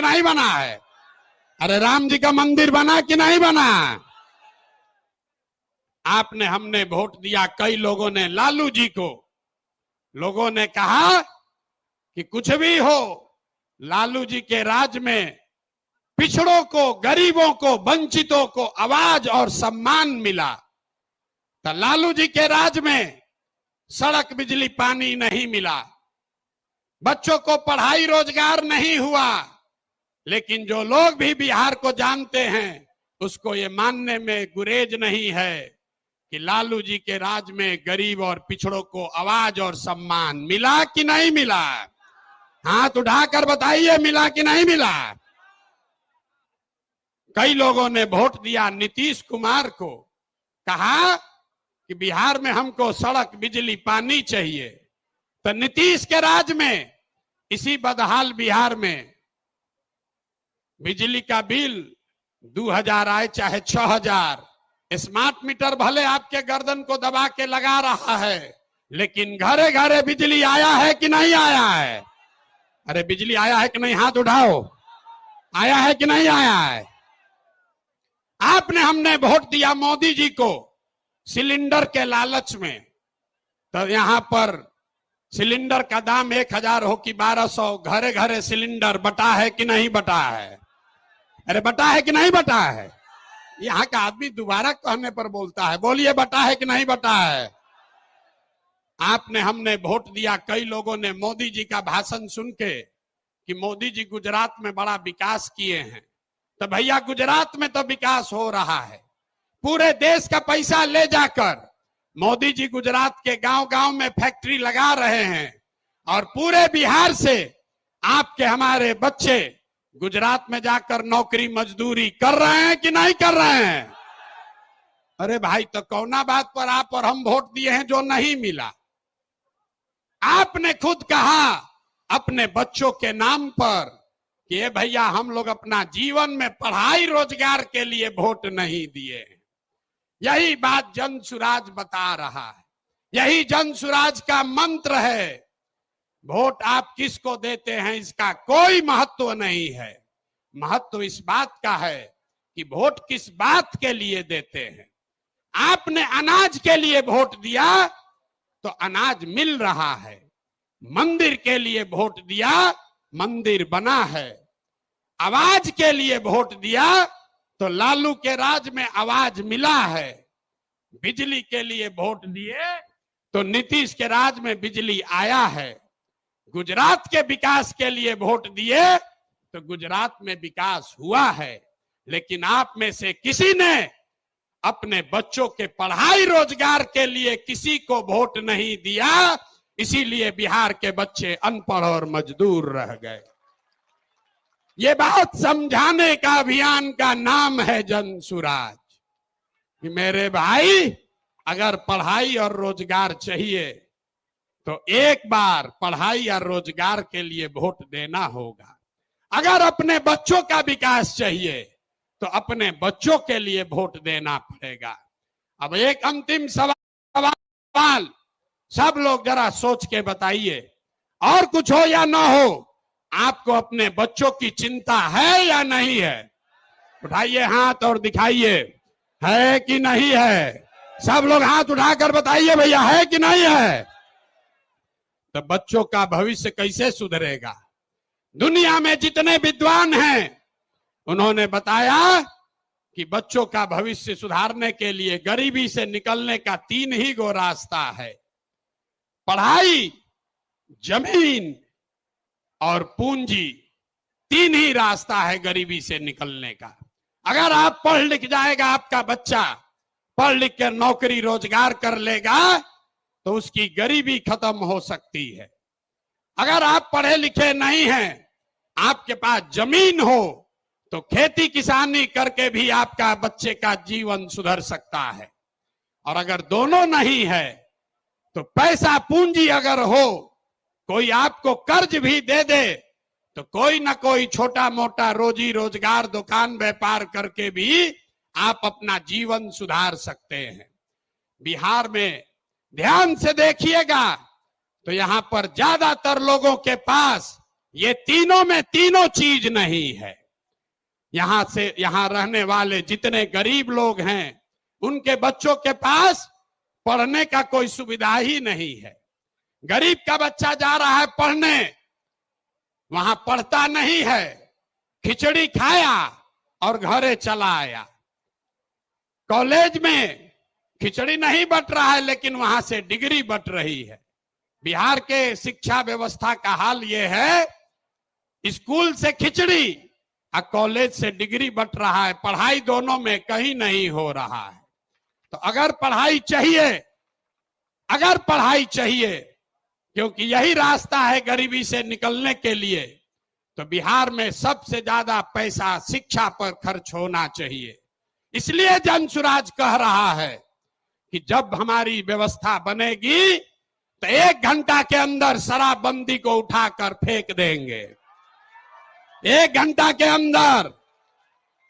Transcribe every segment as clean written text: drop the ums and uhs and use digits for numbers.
नहीं बना है? अरे राम जी का मंदिर बना कि नहीं बना? आपने हमने वोट दिया, कई लोगों ने लालू जी को। लोगों ने कहा कि कुछ भी हो, लालू जी के राज में पिछड़ों को, गरीबों को, वंचितों को आवाज और सम्मान मिला। तो लालू जी के राज में सड़क, बिजली, पानी नहीं मिला, बच्चों को पढ़ाई रोजगार नहीं हुआ। लेकिन जो लोग भी बिहार को जानते हैं उसको ये मानने में गुरेज नहीं है कि लालू जी के राज में गरीब और पिछड़ों को आवाज और सम्मान मिला कि नहीं मिला? हाथ उठाकर बताइए, मिला कि नहीं मिला? कई लोगों ने वोट दिया नीतीश कुमार को, कहा कि बिहार में हमको सड़क, बिजली, पानी चाहिए। तो नीतीश के राज में इसी बदहाल बिहार में बिजली का बिल 2000 आए चाहे 6000, स्मार्ट मीटर भले आपके गर्दन को दबा के लगा रहा है, लेकिन घरे घरे बिजली आया है कि नहीं आया है? अरे बिजली आया है कि नहीं? हाथ उठाओ। आया है कि नहीं आया है? आपने हमने वोट दिया मोदी जी को सिलेंडर के लालच में। तो यहां पर सिलेंडर का दाम 1000 हो कि 1200, घरे घरे सिलेंडर बटा है कि नहीं बटा है? अरे बटा है कि नहीं बटा है? यहाँ का आदमी दोबारा कहने पर बोलता है, बोलिए बटा है कि नहीं बटा है? आपने हमने वोट दिया, कई लोगों ने मोदी जी का भाषण सुन के कि मोदी जी गुजरात में बड़ा विकास किए हैं। तो भैया गुजरात में तो विकास हो रहा है, पूरे देश का पैसा ले जाकर मोदी जी गुजरात के गांव गांव में फैक्ट्री लगा रहे हैं और पूरे बिहार से आपके हमारे बच्चे गुजरात में जाकर नौकरी मजदूरी कर रहे हैं कि नहीं कर रहे हैं? अरे भाई, तो कौना बात पर आप और हम वोट दिए हैं जो नहीं मिला? आपने खुद कहा अपने बच्चों के नाम पर कि ये भैया हम लोग अपना जीवन में पढ़ाई रोजगार के लिए वोट नहीं दिए। यही बात जन सुराज बता रहा है, यही जन सुराज का मंत्र है। वोट आप किसको देते हैं इसका कोई महत्व नहीं है, महत्व इस बात का है कि वोट किस बात के लिए देते हैं। आपने अनाज के लिए वोट दिया तो अनाज मिल रहा है, मंदिर के लिए वोट दिया, मंदिर बना है, आवाज के लिए वोट दिया तो लालू के राज में आवाज मिला है, बिजली के लिए वोट दिए तो नीतीश के राज में बिजली आया है, गुजरात के विकास के लिए वोट दिए तो गुजरात में विकास हुआ है। लेकिन आप में से किसी ने अपने बच्चों के पढ़ाई रोजगार के लिए किसी को वोट नहीं दिया, इसीलिए बिहार के बच्चे अनपढ़ और मजदूर रह गए। ये बात समझाने का अभियान का नाम है जन सुराज कि मेरे भाई, अगर पढ़ाई और रोजगार चाहिए तो एक बार पढ़ाई और रोजगार के लिए वोट देना होगा। अगर अपने बच्चों का विकास चाहिए तो अपने बच्चों के लिए वोट देना पड़ेगा। अब एक अंतिम सवाल, सब लोग जरा सोच के बताइए, और कुछ हो या ना हो, आपको अपने बच्चों की चिंता है या नहीं है? उठाइए हाथ और दिखाइए, है कि नहीं है? सब लोग हाथ उठाकर बताइए भैया, है कि नहीं है? तो बच्चों का भविष्य कैसे सुधरेगा? दुनिया में जितने विद्वान हैं उन्होंने बताया कि बच्चों का भविष्य सुधारने के लिए गरीबी से निकलने का 3 ही गो रास्ता है, पढ़ाई, जमीन और पूंजी। 3 ही रास्ता है गरीबी से निकलने का। अगर आप पढ़ लिख जाएगा, आपका बच्चा पढ़ लिख कर नौकरी रोजगार कर लेगा तो उसकी गरीबी खत्म हो सकती है। अगर आप पढ़े लिखे नहीं हैं, आपके पास जमीन हो तो खेती किसानी करके भी आपका बच्चे का जीवन सुधर सकता है। और अगर दोनों नहीं है तो पैसा पूंजी अगर हो, कोई आपको कर्ज भी दे दे तो कोई ना कोई छोटा मोटा रोजी रोजगार, दुकान व्यापार करके भी आप अपना जीवन सुधार सकते हैं। बिहार में ध्यान से देखिएगा तो यहां पर ज्यादातर लोगों के पास ये तीनों में तीनों चीज नहीं है। यहां से यहां रहने वाले जितने गरीब लोग हैं उनके बच्चों के पास पढ़ने का कोई सुविधा ही नहीं है। गरीब का बच्चा जा रहा है पढ़ने, वहां पढ़ता नहीं है, खिचड़ी खाया और घरे चला आया। कॉलेज में खिचड़ी नहीं बट रहा है लेकिन वहां से डिग्री बट रही है। बिहार के शिक्षा व्यवस्था का हाल यह है, स्कूल से खिचड़ी और कॉलेज से डिग्री बट रहा है। पढ़ाई दोनों में कहीं नहीं हो रहा है। तो अगर पढ़ाई चाहिए क्योंकि यही रास्ता है गरीबी से निकलने के लिए, तो बिहार में सबसे ज्यादा पैसा शिक्षा पर खर्च होना चाहिए। इसलिए जनसुराज कह रहा है कि जब हमारी व्यवस्था बनेगी तो 1 घंटा के अंदर शराबबंदी को उठाकर फेंक देंगे। 1 घंटा के अंदर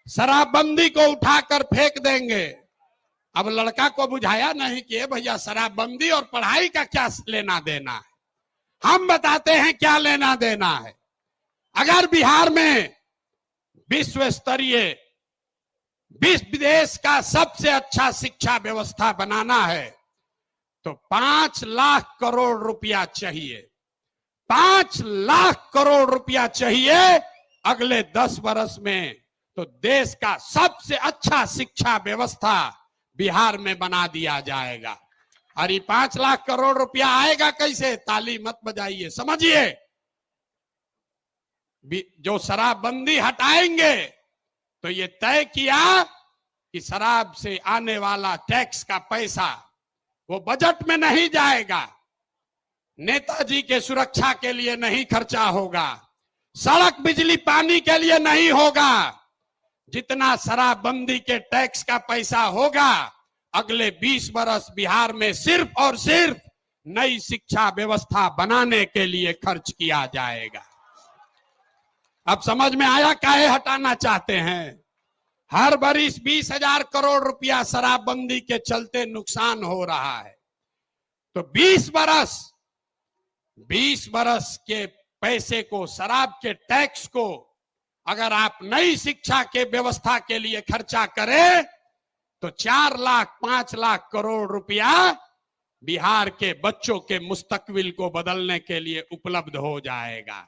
शराबबंदी को उठाकर फेंक देंगे। अब लड़का को बुझाया नहीं कि भैया शराबबंदी और पढ़ाई का क्या लेना देना है। हम बताते हैं क्या लेना देना है। अगर बिहार में विश्व स्तरीय देश का सबसे अच्छा शिक्षा व्यवस्था बनाना है तो 5 लाख करोड़ रुपया चाहिए। 5 लाख करोड़ रुपया चाहिए अगले 10 वर्ष में, तो देश का सबसे अच्छा शिक्षा व्यवस्था बिहार में बना दिया जाएगा। और ये 5 लाख करोड़ रुपया आएगा कैसे? ताली मत बजाइए, समझिए। जो शराबबंदी हटाएंगे तो ये तय किया कि शराब से आने वाला टैक्स का पैसा वो बजट में नहीं जाएगा, नेताजी के सुरक्षा के लिए नहीं खर्चा होगा, सड़क बिजली पानी के लिए नहीं होगा। जितना शराबबंदी के टैक्स का पैसा होगा अगले 20 वर्ष बिहार में सिर्फ और सिर्फ नई शिक्षा व्यवस्था बनाने के लिए खर्च किया जाएगा। अब समझ में आया काहे हटाना चाहते हैं? हर बरिस 20,000 करोड़ रुपया शराबबंदी के चलते नुकसान हो रहा है। तो 20 बरस के पैसे को, शराब के टैक्स को अगर आप नई शिक्षा के व्यवस्था के लिए खर्चा करें तो 4 लाख 5 लाख करोड़ रुपया बिहार के बच्चों के मुस्तकबिल को बदलने के लिए उपलब्ध हो जाएगा।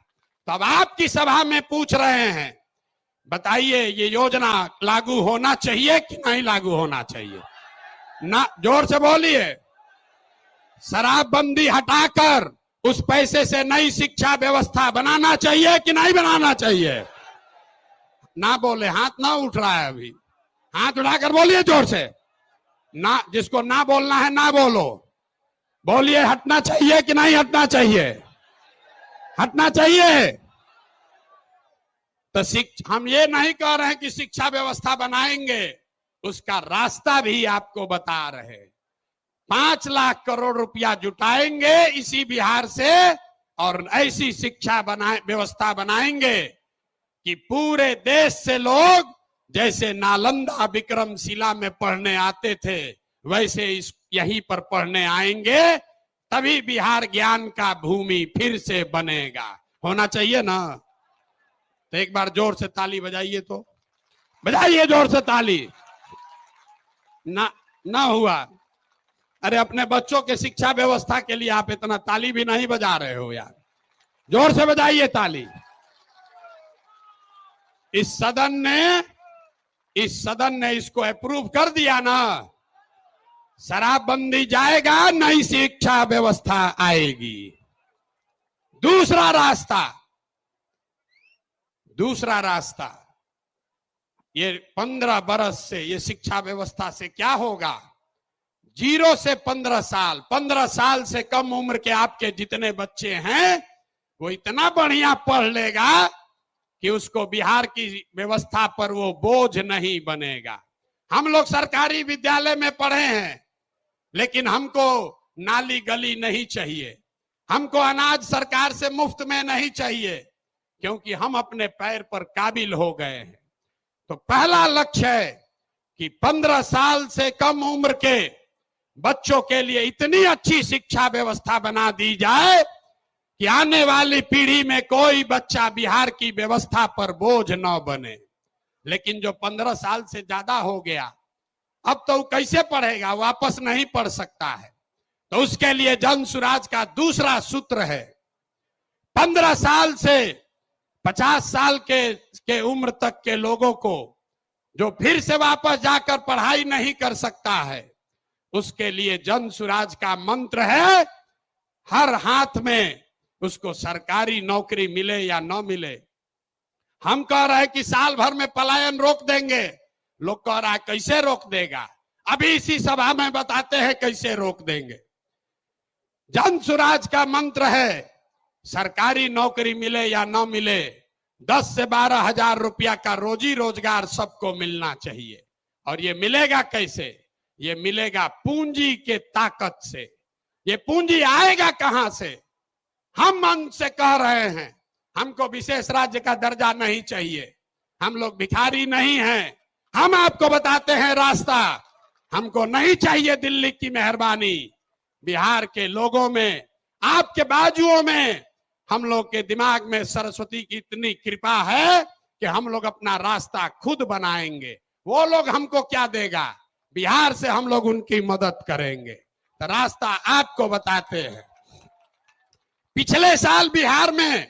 तो अब आपकी सभा में पूछ रहे हैं, बताइए ये योजना लागू होना चाहिए कि नहीं लागू होना चाहिए? ना, जोर से बोलिए। शराबबंदी हटाकर उस पैसे से नई शिक्षा व्यवस्था बनाना चाहिए कि नहीं बनाना चाहिए? ना बोले, हाथ ना उठ रहा है अभी, हाथ उठाकर बोलिए जोर से। ना, जिसको ना बोलना है ना बोलो, बोलिए हटना चाहिए कि नहीं हटना चाहिए? हटना चाहिए। तो हम ये नहीं कह रहे हैं कि शिक्षा व्यवस्था बनाएंगे, उसका रास्ता भी आपको बता रहे। 5 लाख करोड़ रुपया जुटाएंगे इसी बिहार से और ऐसी शिक्षा व्यवस्था बनाएंगे कि पूरे देश से लोग जैसे नालंदा विक्रमशिला में पढ़ने आते थे वैसे यहीं पर पढ़ने आएंगे, तभी बिहार ज्ञान का भूमि फिर से बनेगा। होना चाहिए ना? तो एक बार जोर से ताली बजाइए, तो बजाइए जोर से ताली। ना हुआ? अरे अपने बच्चों के शिक्षा व्यवस्था के लिए आप इतना ताली भी नहीं बजा रहे हो यार, जोर से बजाइए ताली। इस सदन ने इसको अप्रूव कर दिया ना, शराबबंदी जाएगा, नई शिक्षा व्यवस्था आएगी। दूसरा रास्ता ये 15 बरस से ये शिक्षा व्यवस्था से क्या होगा? 0 से 15 साल, 15 साल से कम उम्र के आपके जितने बच्चे हैं वो इतना बढ़िया पढ़ लेगा कि उसको बिहार की व्यवस्था पर वो बोझ नहीं बनेगा। हम लोग सरकारी विद्यालय में पढ़े हैं, लेकिन हमको नाली गली नहीं चाहिए, हमको अनाज सरकार से मुफ्त में नहीं चाहिए, क्योंकि हम अपने पैर पर काबिल हो गए हैं। तो पहला लक्ष्य है कि 15 साल से कम उम्र के बच्चों के लिए इतनी अच्छी शिक्षा व्यवस्था बना दी जाए कि आने वाली पीढ़ी में कोई बच्चा बिहार की व्यवस्था पर बोझ न बने। लेकिन जो 15 साल से ज्यादा हो गया, अब तो कैसे पढ़ेगा, वापस नहीं पढ़ सकता है। तो उसके लिए जन सुराज का दूसरा सूत्र है, 15 साल से 50 साल के उम्र तक के लोगों को जो फिर से वापस जाकर पढ़ाई नहीं कर सकता है, उसके लिए जन सुराज का मंत्र है, हर हाथ में उसको सरकारी नौकरी मिले या न मिले। हम कह रहे हैं कि साल भर में पलायन रोक देंगे, लोग कह रहा है कैसे रोक देगा, अभी इसी सभा में बताते हैं कैसे रोक देंगे। जन सुराज का मंत्र है, सरकारी नौकरी मिले या न मिले, 10 से 12 हजार रुपया का रोजी रोजगार सबको मिलना चाहिए। और ये मिलेगा कैसे? ये मिलेगा पूंजी के ताकत से। ये पूंजी आएगा कहां से? हम मन से कह रहे हैं, हमको विशेष राज्य का दर्जा नहीं चाहिए, हम लोग भिखारी नहीं हैं। हम आपको बताते हैं रास्ता, हमको नहीं चाहिए दिल्ली की मेहरबानी। बिहार के लोगों में, आपके बाजुओं में, हम लोग के दिमाग में सरस्वती की इतनी कृपा है कि हम लोग अपना रास्ता खुद बनाएंगे। वो लोग हमको क्या देगा? बिहार से हम लोग उनकी मदद करेंगे। तो रास्ता आपको बताते हैं। पिछले साल बिहार में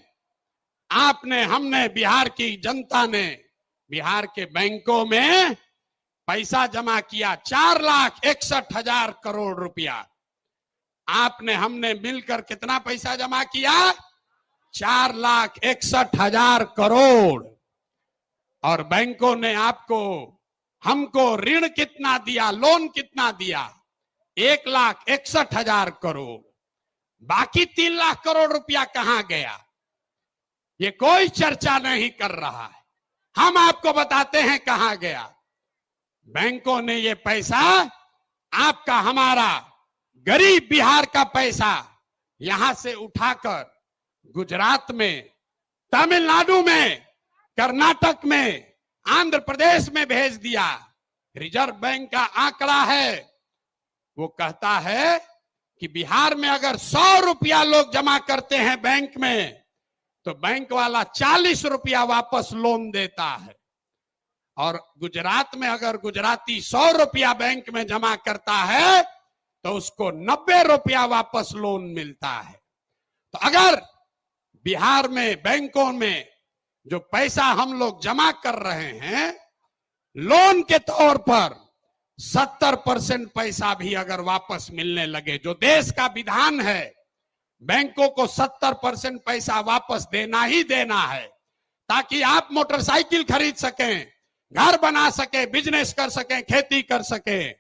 हमने बिहार की जनता ने बिहार के बैंकों में पैसा जमा किया, 4,61,000 करोड़ रुपया। हमने मिलकर कितना पैसा जमा किया? 4,61,000 करोड़। और बैंकों ने हमको ऋण कितना दिया, लोन कितना दिया? 1,61,000 करोड़। बाकी 3 लाख करोड़ रुपया कहां गया? ये कोई चर्चा नहीं कर रहा है। हम आपको बताते हैं कहां गया। बैंकों ने ये पैसा, आपका हमारा गरीब बिहार का पैसा यहां से उठाकर गुजरात में, तमिलनाडु में, कर्नाटक में, आंध्र प्रदेश में भेज दिया। रिजर्व बैंक का आंकड़ा है, वो कहता है कि बिहार में अगर 100 रुपया लोग जमा करते हैं बैंक में, तो बैंक वाला 40 रुपया वापस लोन देता है। और गुजरात में अगर गुजराती 100 रुपया बैंक में जमा करता है, तो उसको 90 रुपया वापस लोन मिलता है। तो अगर बिहार में बैंकों में जो पैसा हम लोग जमा कर रहे हैं, लोन के तौर पर 70% पैसा भी अगर वापस मिलने लगे, जो देश का विधान है, बैंकों को 70% पैसा वापस देना ही देना है, ताकि आप मोटरसाइकिल खरीद सकें, घर बना सकें, बिजनेस कर सकें, खेती कर सकें।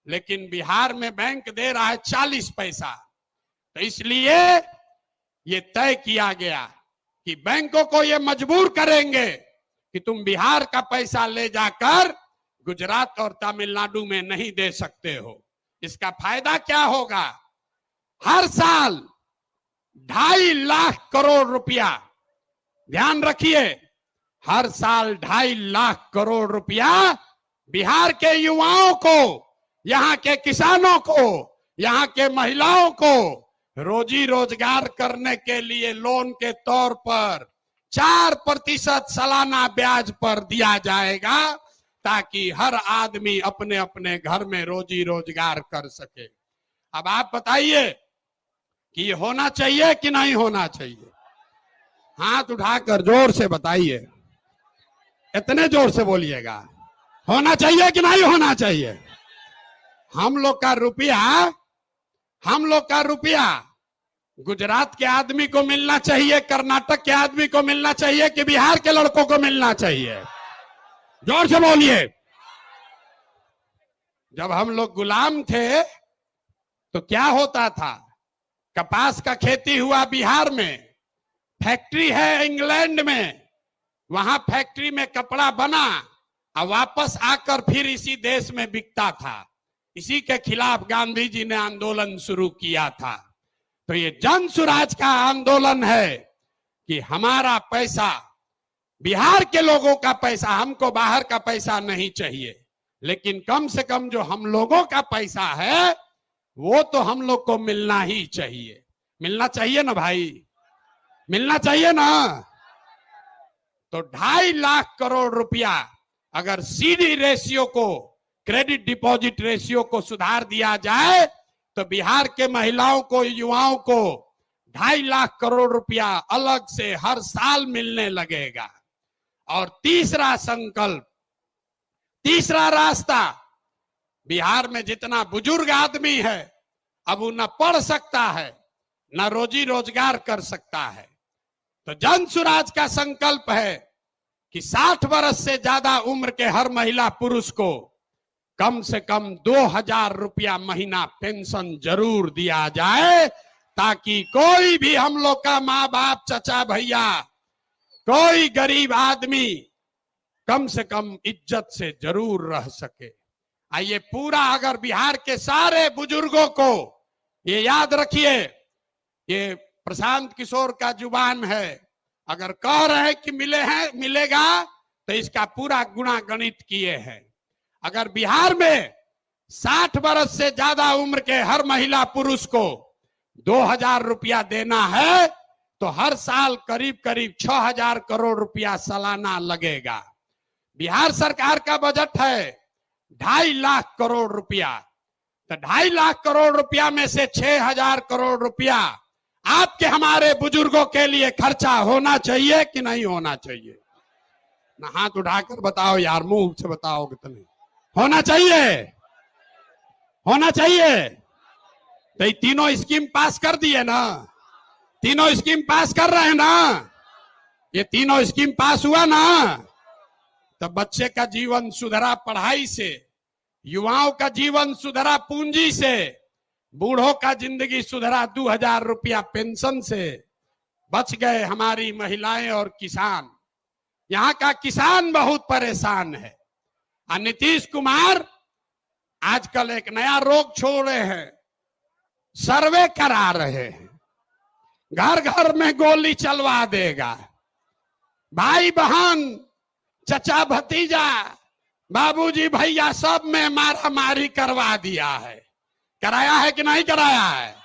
लेकिन बिहार में बैंक दे रहा है 40 पैसा। तो इसलिए ये तय किया गया कि बैंकों को ये मजबूर करेंगे कि तुम बिहार का पैसा ले जाकर गुजरात और तमिलनाडु में नहीं दे सकते हो। इसका फायदा क्या होगा? हर साल 2.5 लाख करोड़ रुपया, ध्यान रखिए, हर साल 2.5 लाख करोड़ रुपया बिहार के युवाओं को, यहाँ के किसानों को, यहाँ के महिलाओं को रोजी रोजगार करने के लिए लोन के तौर पर 4% सालाना ब्याज पर दिया जाएगा, ताकि हर आदमी अपने अपने घर में रोजी रोजगार कर सके। अब आप बताइए कि ये होना चाहिए कि नहीं होना चाहिए? हाथ उठाकर जोर से बताइए, इतने जोर से बोलिएगा, होना चाहिए कि नहीं होना चाहिए? हम लोग का रुपया गुजरात के आदमी को मिलना चाहिए, कर्नाटक के आदमी को मिलना चाहिए कि बिहार के लड़कों को मिलना चाहिए? जोर से बोलिए। जब हम लोग गुलाम थे तो क्या होता था? कपास का खेती हुआ बिहार में, फैक्ट्री है इंग्लैंड में, वहां फैक्ट्री में कपड़ा बना और वापस आकर फिर इसी देश में बिकता था। इसी के खिलाफ गांधी जी ने आंदोलन शुरू किया था। तो ये जन सुराज का आंदोलन है कि हमारा पैसा, बिहार के लोगों का पैसा, हमको बाहर का पैसा नहीं चाहिए, लेकिन कम से कम जो हम लोगों का पैसा है वो तो हम लोग को मिलना ही चाहिए। मिलना चाहिए ना भाई? मिलना चाहिए ना। तो 2.5 लाख करोड़ रुपया अगर सीडी रेशियो को, क्रेडिट डिपॉजिट रेशियो को सुधार दिया जाए तो बिहार के महिलाओं को, युवाओं को 2.5 लाख करोड़ रुपया अलग से हर साल मिलने लगेगा। और तीसरा संकल्प, तीसरा रास्ता, बिहार में जितना बुजुर्ग आदमी है अब वो न पढ़ सकता है न रोजी रोजगार कर सकता है, तो जन सुराज का संकल्प है कि 60 वर्ष से ज्यादा उम्र के हर महिला पुरुष को कम से कम 2000 रुपया महीना पेंशन जरूर दिया जाए, ताकि कोई भी हम लोग का माँ बाप, चचा भैया, कोई गरीब आदमी कम से कम इज्जत से जरूर रह सके। आइए पूरा अगर बिहार के सारे बुजुर्गों को ये याद रखिए, ये प्रशांत किशोर का जुबान है, अगर कह रहे हैं कि मिलेगा तो इसका पूरा गुणा गणित किए हैं। अगर बिहार में 60 वर्ष से ज्यादा उम्र के हर महिला पुरुष को 2000 रुपया देना है तो हर साल करीब करीब 6000 करोड़ रुपया सालाना लगेगा। बिहार सरकार का बजट है 2.5 लाख करोड़ रुपया, तो 2.5 लाख करोड़ रुपया में से 6000 करोड़ रुपया आपके हमारे बुजुर्गों के लिए खर्चा होना चाहिए कि नहीं होना चाहिए? ना हाथ उठाकर बताओ यार, मुंह से बताओगे तो नहीं। होना चाहिए, होना चाहिए। तो ये तीनों स्कीम पास कर दिए ना, तीनों स्कीम पास कर रहे हैं ना, ये तीनों स्कीम पास हुआ ना, तो बच्चे का जीवन सुधरा पढ़ाई से, युवाओं का जीवन सुधरा पूंजी से, बूढ़ों का जिंदगी सुधरा 2000 रुपया पेंशन से, बच गए हमारी महिलाएं और किसान। यहाँ का किसान बहुत परेशान है। और नीतीश कुमार आजकल एक नया रोग छोड़े हैं, सर्वे करा रहे हैं, घर घर में गोली चलवा देगा, भाई बहन, चचा भतीजा, बाबूजी भैया सब में मारा मारी करवा दिया है। कराया है कि नहीं कराया है?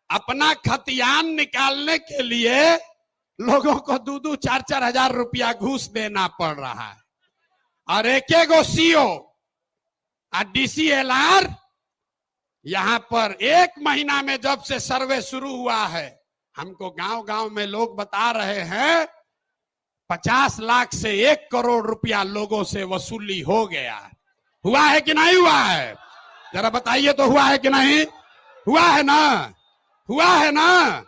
अपना खतियान निकालने के लिए लोगों को 2-2, 4-4 हजार रुपया घूस देना पड़ रहा है। और एक सीओ और DCLR यहां पर 1 महीना में जब से सर्वे शुरू हुआ है, हमको गांव गांव में लोग बता रहे हैं 50 लाख से 1 करोड़ रुपया लोगों से वसूली हो गया। हुआ है कि नहीं हुआ है? जरा बताइए तो, हुआ है कि नहीं? हुआ है ना, हुआ है ना।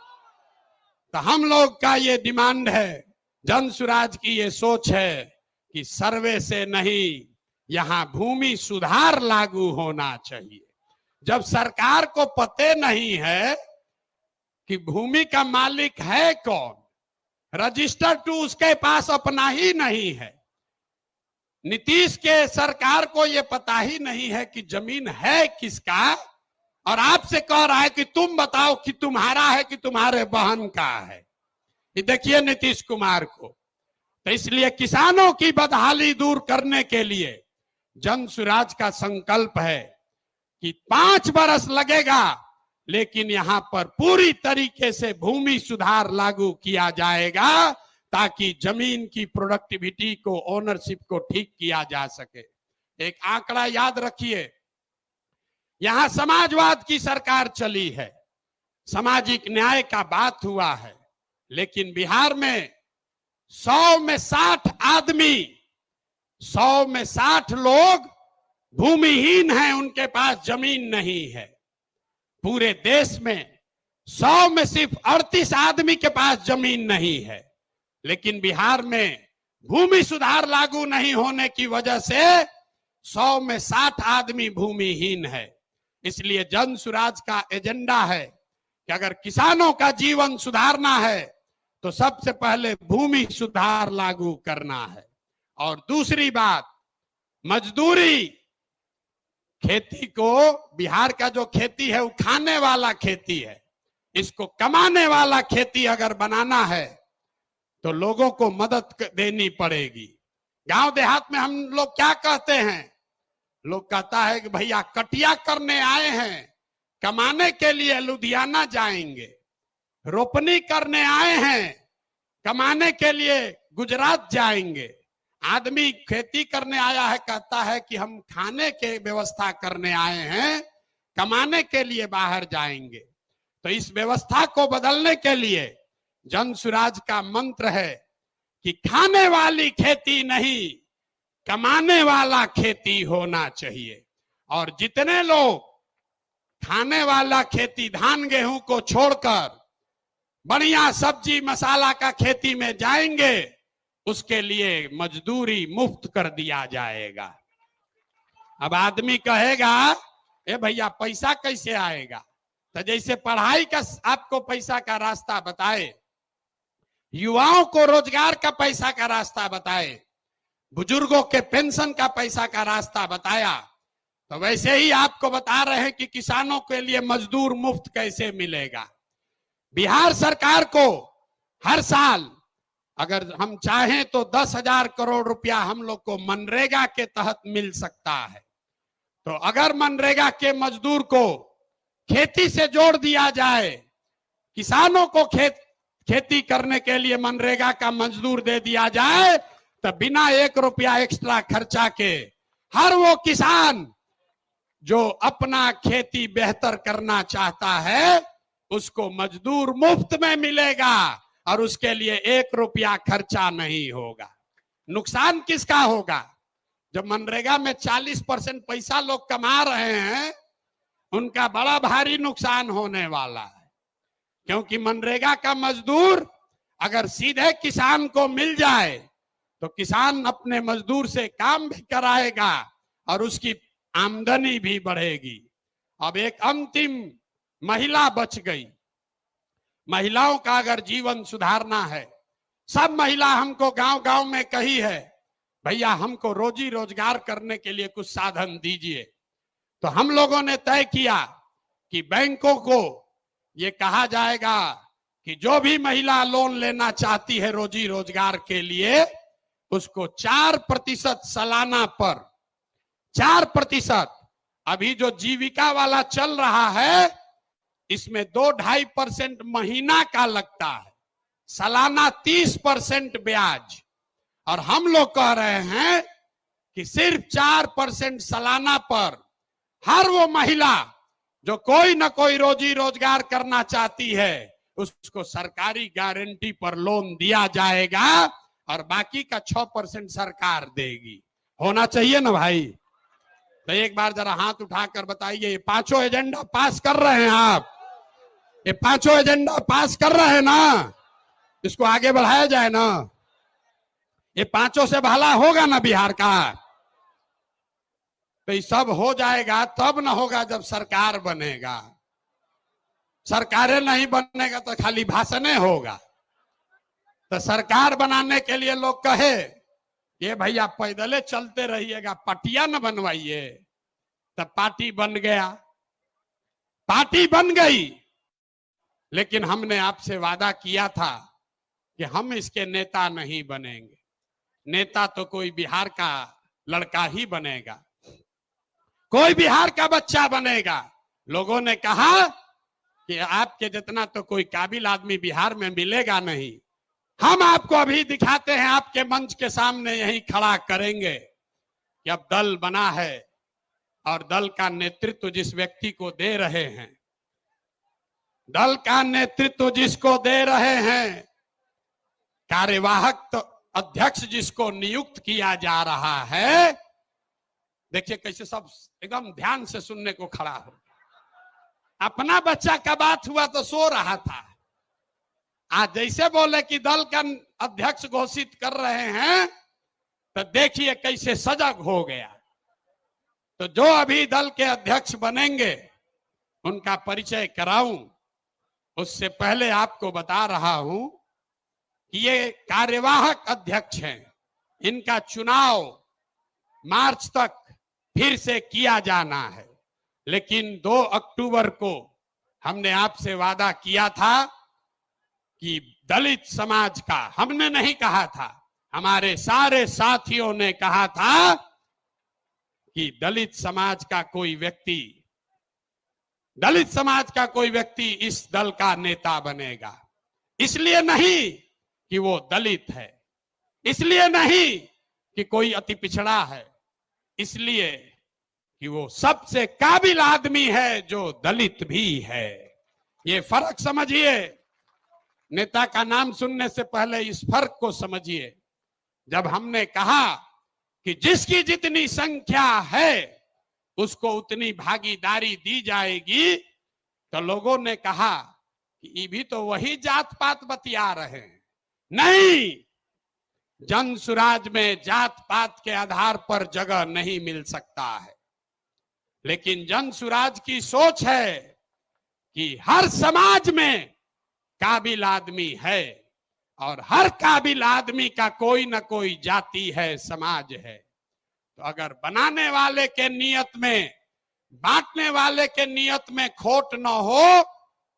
तो हम लोग का ये डिमांड है, जन सुराज की ये सोच है कि सर्वे से नहीं, यहां भूमि सुधार लागू होना चाहिए। जब सरकार को पते नहीं है कि भूमि का मालिक है कौन, रजिस्टर टू उसके पास अपना ही नहीं है, नीतीश के सरकार को यह पता ही नहीं है कि जमीन है किसका, और आपसे कह रहा है कि तुम बताओ कि तुम्हारा है कि तुम्हारे बहन का है। ये देखिए नीतीश कुमार को। तो इसलिए किसानों की बदहाली दूर करने के लिए जन सुराज का संकल्प है कि 5 वर्ष लगेगा, लेकिन यहां पर पूरी तरीके से भूमि सुधार लागू किया जाएगा, ताकि जमीन की प्रोडक्टिविटी को, ओनरशिप को ठीक किया जा सके। एक आंकड़ा याद रखिए, यहां समाजवाद की सरकार चली है, सामाजिक न्याय का बात हुआ है, लेकिन बिहार में 100 में 60 आदमी, 100 में 60 लोग भूमिहीन हैं, उनके पास जमीन नहीं है। पूरे देश में 100 में सिर्फ 38 आदमी के पास जमीन नहीं है, लेकिन बिहार में भूमि सुधार लागू नहीं होने की वजह से 100 में 60 आदमी भूमिहीन है। इसलिए जन सुराज का एजेंडा है कि अगर किसानों का जीवन सुधारना है तो सबसे पहले भूमि सुधार लागू करना है। और दूसरी बात, मजदूरी। खेती को, बिहार का जो खेती है वो खाने वाला खेती है, इसको कमाने वाला खेती अगर बनाना है तो लोगों को मदद देनी पड़ेगी। गांव देहात में हम लोग क्या कहते हैं, लोग कहता है कि भैया कटिया करने आए हैं, कमाने के लिए लुधियाना जाएंगे। रोपनी करने आए हैं, कमाने के लिए गुजरात जाएंगे। आदमी खेती करने आया है, कहता है कि हम खाने के व्यवस्था करने आए हैं, कमाने के लिए बाहर जाएंगे। तो इस व्यवस्था को बदलने के लिए जन सुराज का मंत्र है कि खाने वाली खेती नहीं, कमाने वाला खेती होना चाहिए। और जितने लोग खाने वाला खेती धान गेहूं को छोड़कर बढ़िया सब्जी मसाला का खेती में जाएंगे, उसके लिए मजदूरी मुफ्त कर दिया जाएगा। अब आदमी कहेगा, ए भैया पैसा कैसे आएगा? तो जैसे पढ़ाई का आपको पैसा का रास्ता बताए, युवाओं को रोजगार का पैसा का रास्ता बताए, बुजुर्गों के पेंशन का पैसा का रास्ता बताया, तो वैसे ही आपको बता रहे हैं कि किसानों के लिए मजदूर मुफ्त कैसे मिलेगा। बिहार सरकार को हर साल अगर हम चाहें तो 10,000 करोड़ रुपया हम लोग को मनरेगा के तहत मिल सकता है। तो अगर मनरेगा के मजदूर को खेती से जोड़ दिया जाए, किसानों को खेती करने के लिए मनरेगा का मजदूर दे दिया जाए, तो बिना 1 रुपया एक्स्ट्रा खर्चा के हर वो किसान जो अपना खेती बेहतर करना चाहता है, उसको मजदूर मुफ्त में मिलेगा और उसके लिए 1 रुपया खर्चा नहीं होगा। नुकसान किसका होगा? जब मनरेगा में 40% पैसा लोग कमा रहे हैं, उनका बड़ा भारी नुकसान होने वाला है। क्योंकि मनरेगा का मजदूर अगर सीधे किसान को मिल जाए तो किसान अपने मजदूर से काम भी कराएगा और उसकी आमदनी भी बढ़ेगी। अब एक अंतिम महिला बच गई। महिलाओं का अगर जीवन सुधारना है, सब महिला हमको गांव-गांव में कही है, भैया हमको रोजी रोजगार करने के लिए कुछ साधन दीजिए। तो हम लोगों ने तय किया कि बैंकों को ये कहा जाएगा कि जो भी महिला लोन लेना चाहती है रोजी रोजगार के लिए, उसको 4% सालाना पर 4%, अभी जो जीविका वाला चल रहा है इसमें 2-2.5% महीना का लगता है, सालाना 30% ब्याज। और हम लोग कह रहे हैं कि सिर्फ 4% सालाना पर हर वो महिला जो कोई ना कोई रोजी रोजगार करना चाहती है, उसको सरकारी गारंटी पर लोन दिया जाएगा और बाकी का 6% सरकार देगी। होना चाहिए ना भाई? तो एक बार जरा हाथ उठाकर बताइए, ये 5 एजेंडा पास कर रहे हैं आप? ये 5 एजेंडा पास कर रहे हैं ना? इसको आगे बढ़ाया जाए ना। ये 5 से भला होगा ना बिहार का? तो ये सब हो जाएगा तब ना होगा जब सरकार बनेगा। सरकारें नहीं बनेगा तो खाली भाषण होगा। तो सरकार बनाने के लिए लोग कहे, ये भैया पैदले चलते रहिएगा, पटिया न बनवाइए। तब पार्टी बन गया, पार्टी बन गई। लेकिन हमने आपसे वादा किया था कि हम इसके नेता नहीं बनेंगे। नेता तो कोई बिहार का लड़का ही बनेगा, कोई बिहार का बच्चा बनेगा। लोगों ने कहा कि आपके जितना तो कोई काबिल आदमी बिहार में मिलेगा नहीं। हम आपको अभी दिखाते हैं, आपके मंच के सामने यही खड़ा करेंगे कि अब दल बना है और दल का नेतृत्व जिस व्यक्ति को दे रहे हैं, दल का नेतृत्व जिसको दे रहे हैं, कार्यवाहक अध्यक्ष जिसको नियुक्त किया जा रहा है, देखिए कैसे सब एकदम ध्यान से सुनने को खड़ा हो। अपना बच्चा का बात हुआ तो सो रहा था, आज जैसे बोले कि दल का अध्यक्ष घोषित कर रहे हैं तो देखिए कैसे सजग हो गया। तो जो अभी दल के अध्यक्ष बनेंगे उनका परिचय कराऊं, उससे पहले आपको बता रहा हूं कि ये कार्यवाहक अध्यक्ष हैं। इनका चुनाव मार्च तक फिर से किया जाना है, लेकिन 2 अक्टूबर को हमने आपसे वादा किया था कि दलित समाज का, हमने नहीं कहा था, हमारे सारे साथियों ने कहा था कि दलित समाज का कोई व्यक्ति दलित समाज का कोई व्यक्ति इस दल का नेता बनेगा। इसलिए नहीं कि वो दलित है, इसलिए नहीं कि कोई अति पिछड़ा है, इसलिए कि वो सबसे काबिल आदमी है जो दलित भी है। ये फर्क समझिए। नेता का नाम सुनने से पहले इस फर्क को समझिए। जब हमने कहा कि जिसकी जितनी संख्या है उसको उतनी भागीदारी दी जाएगी, तो लोगों ने कहा कि ये भी तो वही जात पात बतिया रहे हैं। नहीं, जन सुराज में जात पात के आधार पर जगह नहीं मिल सकता है, लेकिन जन सुराज की सोच है कि हर समाज में काबिल आदमी है और हर काबिल आदमी का कोई ना कोई जाति है, समाज है। तो अगर बनाने वाले के नियत में, बांटने वाले के नियत में खोट न हो,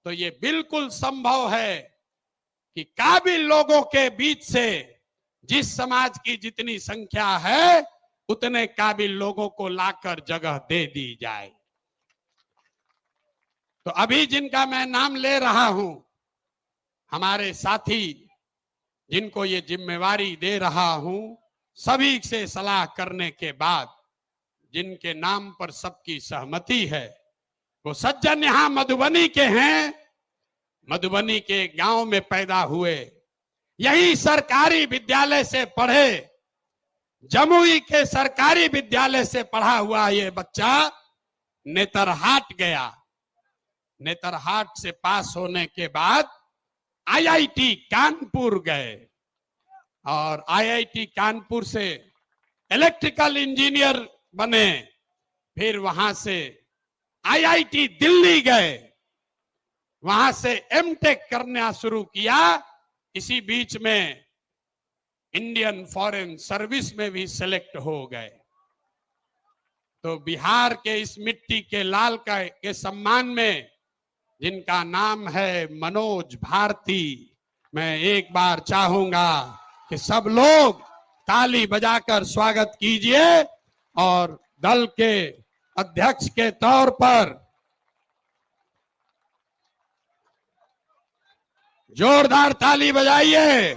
तो ये बिल्कुल संभव है कि काबिल लोगों के बीच से जिस समाज की जितनी संख्या है उतने काबिल लोगों को लाकर जगह दे दी जाए। तो अभी जिनका मैं नाम ले रहा हूं, हमारे साथी जिनको ये जिम्मेवारी दे रहा हूं, सभी से सलाह करने के बाद जिनके नाम पर सबकी सहमति है, वो सज्जन यहां मधुबनी के हैं, मधुबनी के गांव में पैदा हुए, यही सरकारी विद्यालय से पढ़े, जमुई के सरकारी विद्यालय से पढ़ा हुआ ये बच्चा नेतरहाट गया। नेतरहाट से पास होने के बाद आईआईटी कानपुर गए और आईआईटी कानपुर से इलेक्ट्रिकल इंजीनियर बने। फिर वहां से आईआईटी दिल्ली गए, वहां से एमटेक करना शुरू किया। इसी बीच में इंडियन फॉरेन सर्विस में भी सेलेक्ट हो गए। तो बिहार के इस मिट्टी के लाल के सम्मान में जिनका नाम है मनोज भारती, मैं एक बार चाहूंगा कि सब लोग ताली बजाकर स्वागत कीजिए और दल के अध्यक्ष के तौर पर जोरदार ताली बजाइए।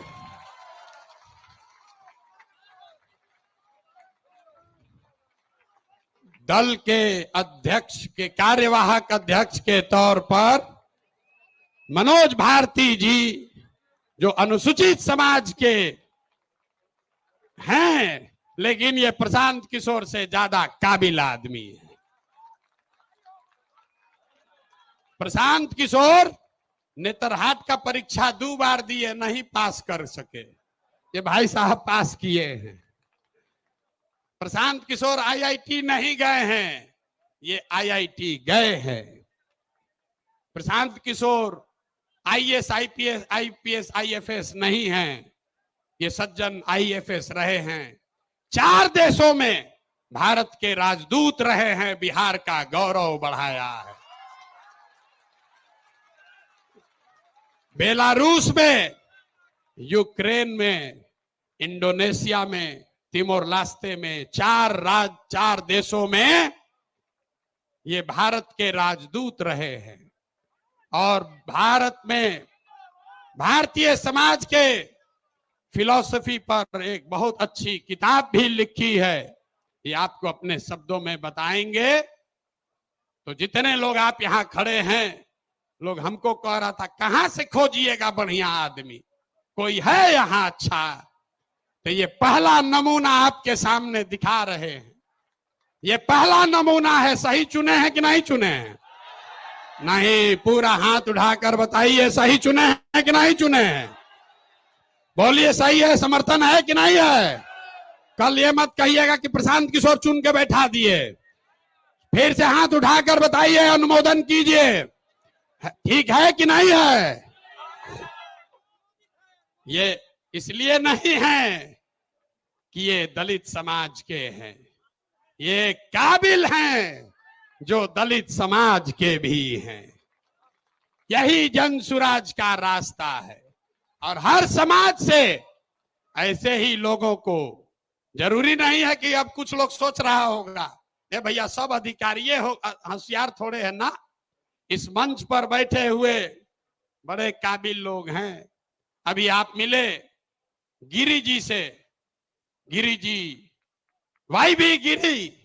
दल के अध्यक्ष के कार्यवाहक अध्यक्ष के तौर पर मनोज भारती जी, जो अनुसूचित समाज के हैं, लेकिन ये प्रशांत किशोर से ज्यादा काबिल आदमी है। प्रशांत किशोर नेतरहाट का परीक्षा 2 बार दिए, नहीं पास कर सके, ये भाई साहब पास किए हैं। प्रशांत किशोर आईआईटी नहीं गए हैं, ये आईआईटी गए हैं। Prashant Kishor IAS IPS IFS नहीं हैं, ये सज्जन आईएफएस रहे हैं। 4 देशों में भारत के राजदूत रहे हैं, बिहार का गौरव बढ़ाया है। बेलारूस में, यूक्रेन में, इंडोनेशिया में, तिमोर लास्ते में, 4 देशों में ये भारत के राजदूत रहे हैं। और भारत में भारतीय समाज के फिलॉसफी पर एक बहुत अच्छी किताब भी लिखी है, ये आपको अपने शब्दों में बताएंगे। तो जितने लोग आप यहाँ खड़े हैं, लोग हमको कह रहा था कहां से खोजिएगा बढ़िया आदमी, कोई है यहाँ अच्छा? तो ये पहला नमूना आपके सामने दिखा रहे हैं। ये पहला नमूना है। सही चुने हैं कि नहीं चुने हैं? नहीं, पूरा हाथ उठाकर बताइए सही चुने हैं कि नहीं चुने हैं? बोलिए सही है, समर्थन है कि नहीं है? कल ये मत कहिएगा कि प्रशांत किशोर चुन के बैठा दिए। फिर से हाथ उठाकर बताइए, अनुमोदन कीजिए, ठीक है कि नहीं है? ये इसलिए नहीं है कि ये दलित समाज के हैं, ये काबिल हैं जो दलित समाज के भी हैं। यही जन सुराज का रास्ता है। और हर समाज से ऐसे ही लोगों को, जरूरी नहीं है कि अब कुछ लोग सोच रहा होगा ये भैया सब अधिकारी हो, होशियार थोड़े है ना, इस मंच पर बैठे हुए बड़े काबिल लोग हैं। अभी आप मिले गिरी जी से, गिरी जी, वाई भी गिरी,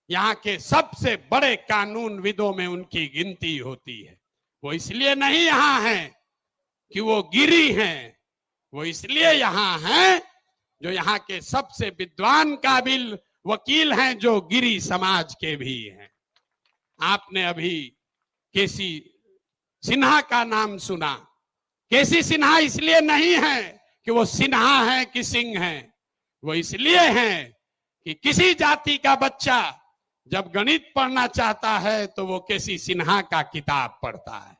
यहाँ के सबसे बड़े कानून विदों में उनकी गिनती होती है। वो इसलिए नहीं यहाँ हैं कि वो गिरी हैं, वो इसलिए यहाँ हैं जो यहाँ के सबसे विद्वान काबिल वकील हैं, जो गिरी समाज के भी हैं। आपने अभी केसी सिन्हा का नाम सुना। केसी सिन्हा इसलिए नहीं है कि वो सिन्हा है कि सिंह है, वो इसलिए हैं कि किसी जाति का बच्चा जब गणित पढ़ना चाहता है तो वो केसी सिन्हा का किताब पढ़ता है।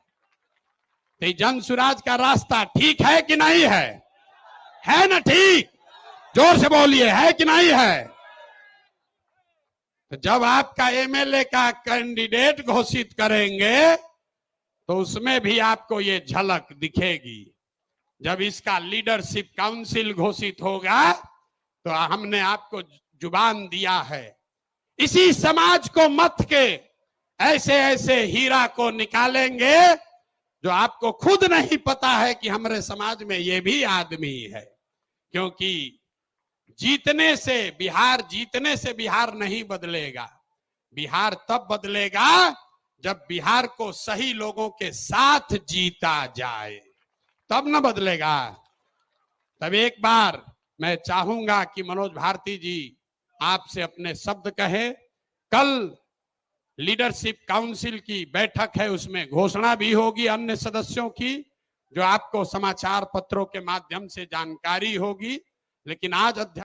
तो जन सुराज का रास्ता ठीक है कि नहीं है? है ना ठीक? जोर से बोलिए, है कि नहीं है? तो जब आपका एमएलए का कैंडिडेट घोषित करेंगे तो उसमें भी आपको ये झलक दिखेगी। जब इसका लीडरशिप काउंसिल घोषित होगा तो हमने आपको जुबान दिया है, इसी समाज को मत के ऐसे ऐसे हीरा को निकालेंगे जो आपको खुद नहीं पता है कि हमारे समाज में ये भी आदमी है। क्योंकि जीतने से बिहार नहीं बदलेगा। बिहार तब बदलेगा जब बिहार को सही लोगों के साथ जीता जाए, तब न बदलेगा। तब एक बार मैं चाहूंगा कि मनोज भारती जी आपसे अपने शब्द कहे। कल लीडरशिप काउंसिल की बैठक है, उसमें घोषणा भी होगी अन्य सदस्यों की, जो आपको समाचार पत्रों के माध्यम से जानकारी होगी। लेकिन आज अध्यक्ष